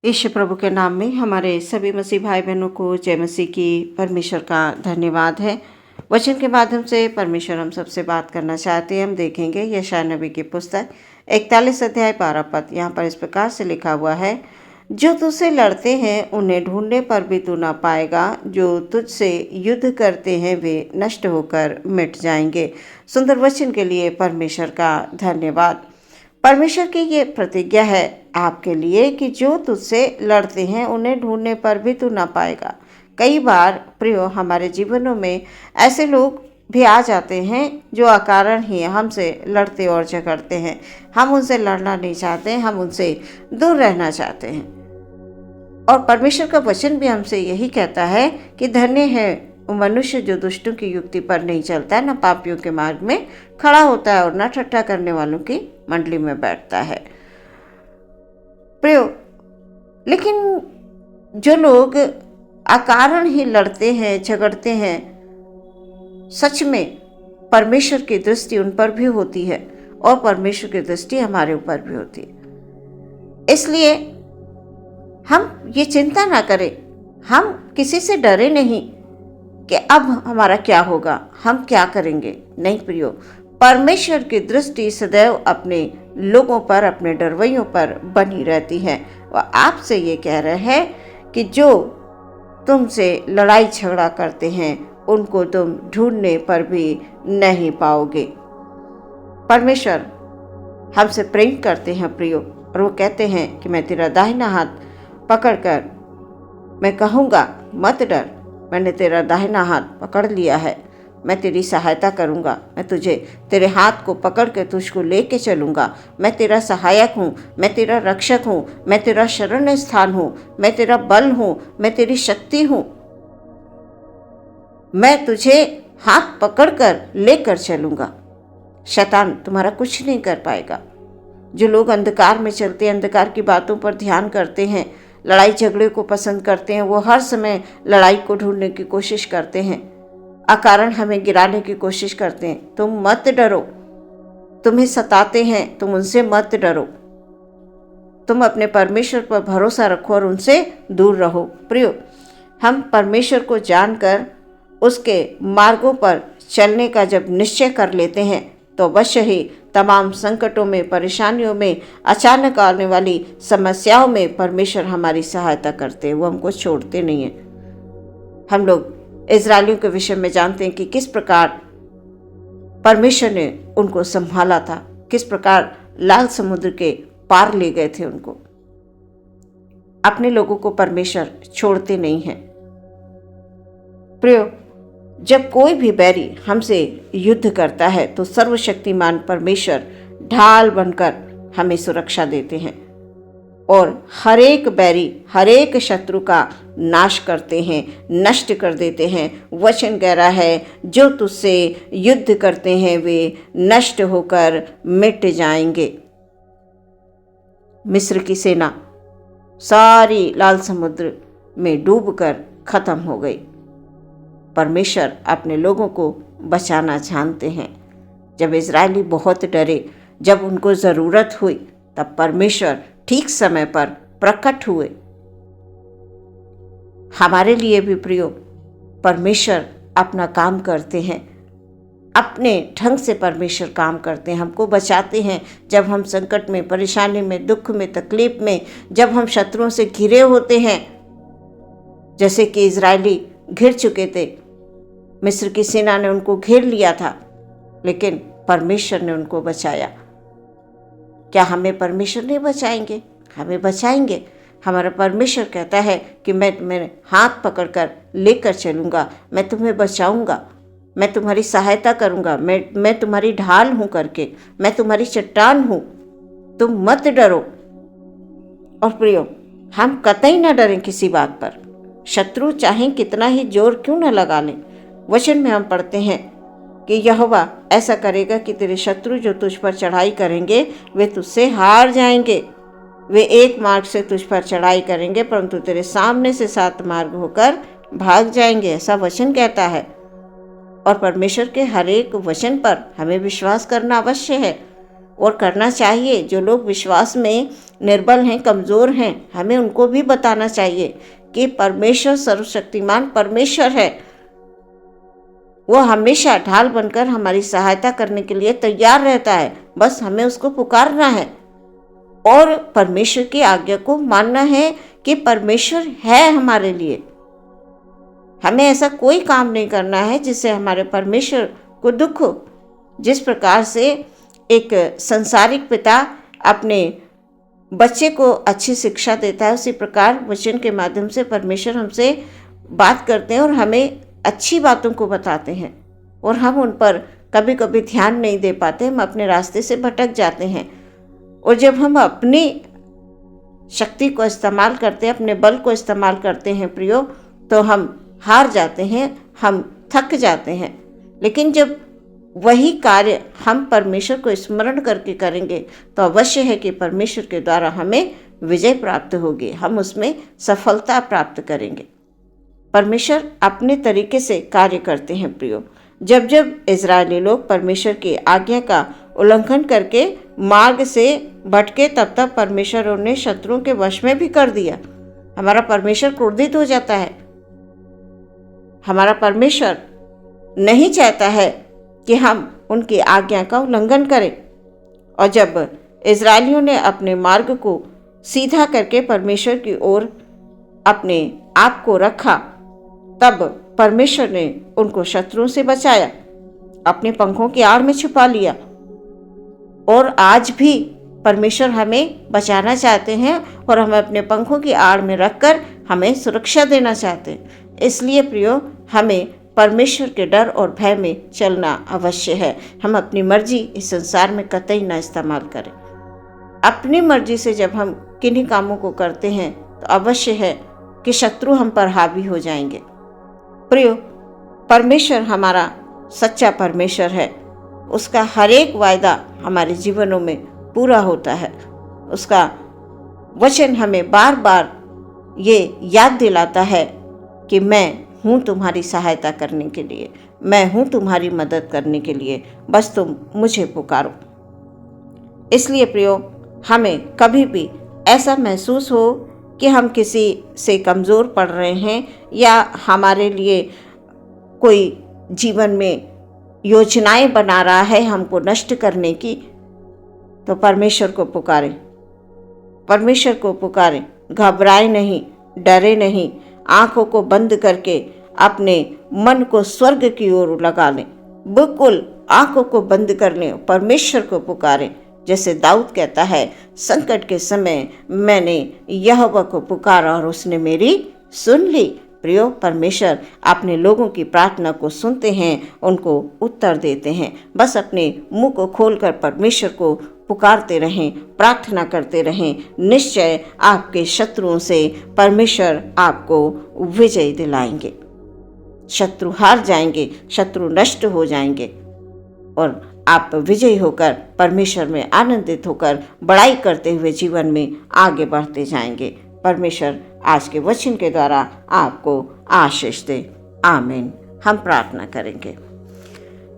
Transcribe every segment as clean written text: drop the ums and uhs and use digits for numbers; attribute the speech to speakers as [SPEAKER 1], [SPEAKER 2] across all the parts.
[SPEAKER 1] ईश्वर प्रभु के नाम में हमारे सभी मसीह भाई बहनों को जय मसीह की। परमेश्वर का धन्यवाद है। वचन के माध्यम से परमेश्वर हम सबसे बात करना चाहते हैं। हम देखेंगे यशायाह नबी की पुस्तक 41 अध्याय 12 पद। यहाँ पर इस प्रकार से लिखा हुआ है, जो तुझसे लड़ते हैं उन्हें ढूंढने पर भी तू ना पाएगा, जो तुझसे युद्ध करते हैं वे नष्ट होकर मिट जाएंगे। सुंदर वचन के लिए परमेश्वर का धन्यवाद। परमेश्वर की ये प्रतिज्ञा है आपके लिए कि जो तुझसे लड़ते हैं उन्हें ढूंढने पर भी तू ना पाएगा। कई बार प्रियो, हमारे जीवनों में ऐसे लोग भी आ जाते हैं जो अकारण ही हमसे लड़ते और झगड़ते हैं। हम उनसे लड़ना नहीं चाहते, हम उनसे दूर रहना चाहते हैं। और परमेश्वर का वचन भी हमसे यही कहता है कि धन्य है वो मनुष्य जो दुष्टों की युक्ति पर नहीं चलता है, न पापियों के मार्ग में खड़ा होता है और न ठट्ठा करने वालों की मंडली में बैठता है। प्रियो, लेकिन जो लोग अकारण ही लड़ते हैं, झगड़ते हैं, सच में परमेश्वर की दृष्टि उन पर भी होती है और परमेश्वर की दृष्टि हमारे ऊपर भी होती है। इसलिए हम ये चिंता ना करें, हम किसी से डरे नहीं कि अब हमारा क्या होगा, हम क्या करेंगे। नहीं प्रियो, परमेश्वर की दृष्टि सदैव अपने लोगों पर, अपने डरवैयों पर बनी रहती है। वह आपसे ये कह रहे हैं कि जो तुमसे लड़ाई झगड़ा करते हैं उनको तुम ढूंढने पर भी नहीं पाओगे। परमेश्वर हमसे प्रेम करते हैं प्रियो, और वो कहते हैं कि मैं तेरा दाहिना हाथ पकड़कर मैं कहूँगा मत डर, मैंने तेरा दाहिना हाथ पकड़ लिया है, मैं तेरी सहायता करूँगा, मैं तुझे तेरे हाथ को पकड़ के तुझको लेके चलूँगा। मैं तेरा सहायक हूँ, मैं तेरा रक्षक हूँ, मैं तेरा शरण स्थान हूँ, मैं तेरा बल हूँ, मैं तेरी शक्ति हूँ। मैं तुझे हाथ पकड़कर लेकर चलूँगा, शैतान तुम्हारा कुछ नहीं कर पाएगा। जो लोग अंधकार में चलते हैं, अंधकार की बातों पर ध्यान करते हैं, लड़ाई झगड़े को पसंद करते हैं, वो हर समय लड़ाई को ढूंढने की कोशिश करते हैं, अकारण हमें गिराने की कोशिश करते हैं। तुम मत डरो, तुम्हें सताते हैं, तुम उनसे मत डरो। तुम अपने परमेश्वर पर भरोसा रखो और उनसे दूर रहो। प्रियो, हम परमेश्वर को जानकर उसके मार्गों पर चलने का जब निश्चय कर लेते हैं तो अवश्य ही तमाम संकटों में, परेशानियों में, अचानक आने वाली समस्याओं में परमेश्वर हमारी सहायता करते हैं। वो हमको छोड़ते नहीं हैं। हम लोग इजरायलियों के विषय में जानते हैं कि किस प्रकार परमेश्वर ने उनको संभाला था, किस प्रकार लाल समुद्र के पार ले गए थे उनको। अपने लोगों को परमेश्वर छोड़ते नहीं हैं। प्रियो, जब कोई भी बैरी हमसे युद्ध करता है तो सर्वशक्तिमान परमेश्वर ढाल बनकर हमें सुरक्षा देते हैं और हर एक बैरी, हर एक शत्रु का नाश करते हैं, नष्ट कर देते हैं। वचन कह रहा है, जो तुझसे युद्ध करते हैं वे नष्ट होकर मिट जाएंगे। मिस्र की सेना सारी लाल समुद्र में डूबकर खत्म हो गई। परमेश्वर अपने लोगों को बचाना जानते हैं। जब इजरायली बहुत डरे, जब उनको ज़रूरत हुई, तब परमेश्वर ठीक समय पर प्रकट हुए। हमारे लिए भी प्रियो, परमेश्वर अपना काम करते हैं, अपने ढंग से परमेश्वर काम करते हैं, हमको बचाते हैं। जब हम संकट में, परेशानी में, दुख में, तकलीफ में, जब हम शत्रुओं से घिरे होते हैं, जैसे कि इजरायली घिर चुके थे, मिस्र की सेना ने उनको घेर लिया था, लेकिन परमेश्वर ने उनको बचाया। क्या हमें परमेश्वर नहीं बचाएंगे? हमें बचाएंगे। हमारा परमेश्वर कहता है कि मैं तुम्हें हाथ पकड़कर लेकर चलूँगा, मैं तुम्हें बचाऊँगा, मैं तुम्हारी सहायता करूँगा, मैं तुम्हारी ढाल हूँ करके, मैं तुम्हारी चट्टान हूँ, तुम मत डरो। और प्रियो, हम कतई ना डरें किसी बात पर। शत्रु चाहे कितना ही जोर क्यों न लगा लें, वचन में हम पढ़ते हैं कि यहोवा ऐसा करेगा कि तेरे शत्रु जो तुझ पर चढ़ाई करेंगे वे तुझसे हार जाएंगे। वे एक मार्ग से तुझ पर चढ़ाई करेंगे परंतु तेरे सामने से 7 मार्ग होकर भाग जाएंगे, ऐसा वचन कहता है। और परमेश्वर के हर एक वचन पर हमें विश्वास करना अवश्य है। और करना चाहिए। जो लोग विश्वास में निर्बल हैं, कमज़ोर हैं, हमें उनको भी बताना चाहिए कि परमेश्वर सर्वशक्तिमान परमेश्वर है। वो हमेशा ढाल बनकर हमारी सहायता करने के लिए तैयार रहता है। बस हमें उसको पुकारना है और परमेश्वर की आज्ञा को मानना है कि परमेश्वर है हमारे लिए। हमें ऐसा कोई काम नहीं करना है जिससे हमारे परमेश्वर को दुख हो। जिस प्रकार से एक संसारिक पिता अपने बच्चे को अच्छी शिक्षा देता है, उसी प्रकार वचन के माध्यम से परमेश्वर हमसे बात करते हैं और हमें अच्छी बातों को बताते हैं, और हम उन पर कभी कभी ध्यान नहीं दे पाते। हम अपने रास्ते से भटक जाते हैं, और जब हम अपनी शक्ति को इस्तेमाल करते हैं, अपने बल को इस्तेमाल करते हैं प्रियो, तो हम हार जाते हैं, हम थक जाते हैं। लेकिन जब वही कार्य हम परमेश्वर को स्मरण करके करेंगे तो अवश्य है कि परमेश्वर के द्वारा हमें विजय प्राप्त होगी, हम उसमें सफलता प्राप्त करेंगे। परमेश्वर अपने तरीके से कार्य करते हैं प्रियो। जब जब इजरायली लोग परमेश्वर की आज्ञा का उल्लंघन करके मार्ग से भटके, तब तब परमेश्वर उन्हें शत्रुओं के वश में भी कर दिया। हमारा परमेश्वर क्रोधित हो जाता है। हमारा परमेश्वर नहीं चाहता है कि हम उनकी आज्ञा का उल्लंघन करें। और जब इजरायलियों ने अपने मार्ग को सीधा करके परमेश्वर की ओर अपने आप को रखा, तब परमेश्वर ने उनको शत्रुओं से बचाया, अपने पंखों की आड़ में छुपा लिया। और आज भी परमेश्वर हमें बचाना चाहते हैं और हमें अपने पंखों की आड़ में रखकर हमें सुरक्षा देना चाहते हैं। इसलिए प्रियो, हमें परमेश्वर के डर और भय में चलना अवश्य है। हम अपनी मर्जी इस संसार में कतई ना इस्तेमाल करें। अपनी मर्जी से जब हम किन्हीं कामों को करते हैं तो अवश्य है कि शत्रु हम पर हावी हो जाएंगे। प्रियो, परमेश्वर हमारा सच्चा परमेश्वर है। उसका हर एक वायदा हमारे जीवनों में पूरा होता है। उसका वचन हमें बार बार ये याद दिलाता है कि मैं हूँ तुम्हारी सहायता करने के लिए, मैं हूँ तुम्हारी मदद करने के लिए, बस तुम मुझे पुकारो। इसलिए प्रियो, हमें कभी भी ऐसा महसूस हो कि हम किसी से कमज़ोर पड़ रहे हैं या हमारे लिए कोई जीवन में योजनाएं बना रहा है हमको नष्ट करने की, तो परमेश्वर को पुकारें, परमेश्वर को पुकारें। घबराए नहीं, डरे नहीं, आंखों को बंद करके अपने मन को स्वर्ग की ओर लगा लें। बिल्कुल आंखों को बंद कर लें, परमेश्वर को पुकारें। जैसे दाऊद कहता है, संकट के समय मैंने यहोवा को पुकारा और उसने मेरी सुन ली। प्रियो, परमेश्वर अपने लोगों की प्रार्थना को सुनते हैं, उनको उत्तर देते हैं। बस अपने मुंह को खोलकर परमेश्वर को पुकारते रहें, प्रार्थना करते रहें। निश्चय आपके शत्रुओं से परमेश्वर आपको विजय दिलाएंगे। शत्रु हार जाएंगे, शत्रु नष्ट हो जाएंगे और आप विजयी होकर परमेश्वर में आनंदित होकर बड़ाई करते हुए जीवन में आगे बढ़ते जाएंगे। परमेश्वर आज के वचन के द्वारा आपको आशीष दे। आमीन। हम प्रार्थना करेंगे।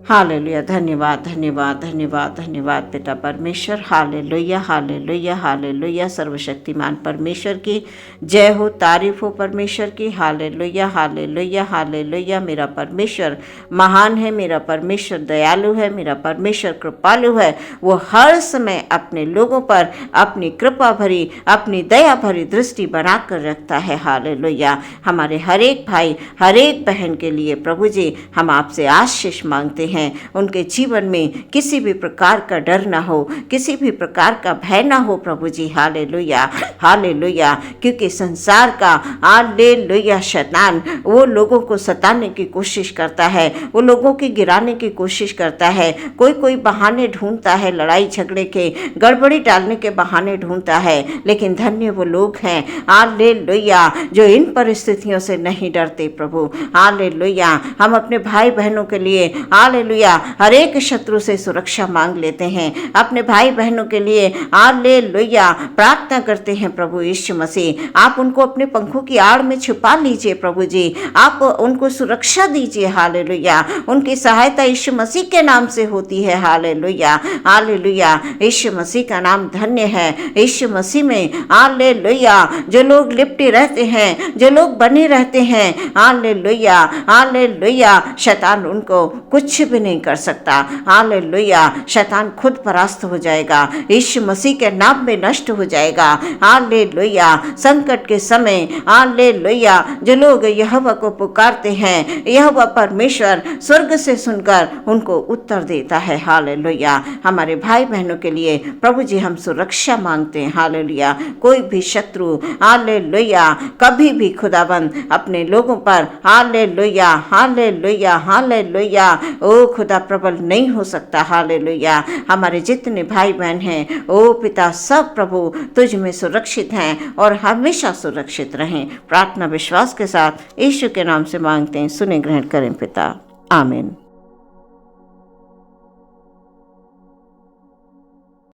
[SPEAKER 1] हालेलुया। धन्यवाद, धन्यवाद, धन्यवाद, धन्यवाद पिता परमेश्वर। Hallelujah, hallelujah, hallelujah. सर्वशक्तिमान परमेश्वर की जय हो, तारीफ हो परमेश्वर की। Hallelujah, hallelujah, hallelujah. मेरा परमेश्वर महान है, मेरा परमेश्वर दयालु है, मेरा परमेश्वर कृपालु है। वो हर समय अपने लोगों पर अपनी कृपा भरी, अपनी दया भरी दृष्टि बनाकर रखता है। हालेलुया। हमारे हर एक भाई, हर एक बहन के लिए प्रभु जी हम आपसे आशीष मांगते हैं। उनके जीवन में किसी भी प्रकार का डर ना हो, किसी भी प्रकार का भय ना हो प्रभु जी। Hallelujah, hallelujah. क्योंकि संसार का हालेलुया शैतान वो लोगों को सताने की कोशिश करता है, वो लोगों की गिराने की कोशिश करता है। कोई कोई बहाने ढूंढता है, लड़ाई झगड़े के, गड़बड़ी डालने के बहाने ढूंढता है। लेकिन धन्य वो लोग हैं हालेलुया जो इन परिस्थितियों से नहीं डरते प्रभु। हालेलुया। हम अपने भाई बहनों के लिए हालेलुया हालेलुया, हर एक शत्रु से सुरक्षा मांग लेते हैं, अपने भाई बहनों के लिए हालेलुया प्रार्थना करते हैं। प्रभु यीशु मसीह, आप उनको अपने पंखों की आड़ में छुपा लीजिए। प्रभु जी, आप उनको सुरक्षा दीजिए। हालेलुया, उनकी सहायता यीशु मसीह के नाम से होती है। हालेलुया, हालेलुया, यीशु मसीह का नाम धन्य है। यीशु मसीह में हालेलुया जो लोग लिपटे रहते हैं, जो लोग बने रहते हैं, हालेलुया हालेलुया, शैतान उनको कुछ भी नहीं कर सकता। हालेलुया, शैतान खुद परास्त हो जाएगा, यीशु मसीह के नाम में नष्ट हो जाएगा। हालेलुया, संकट के समय हालेलुया जो लोग यहोवा को पुकारते हैं, यहोवा परमेश्वर स्वर्ग से सुनकर उनको उत्तर देता है। हालेलुया, हमारे भाई बहनों के लिए प्रभु जी हम सुरक्षा मांगते हैं। हालेलुया, कोई भी शत्रु हालेलुया कभी भी खुदाबंद अपने लोगों पर हालेलुया हालेलुया हालेलुया ओ खुदा प्रबल नहीं हो सकता। हालेलुया, हमारे जितने भाई बहन हैं ओ पिता सब प्रभु तुझ में सुरक्षित हैं और हमेशा सुरक्षित रहें। प्रार्थना विश्वास के साथ यीशु के नाम से मांगते हैं, सुने ग्रहण करें पिता, आमीन।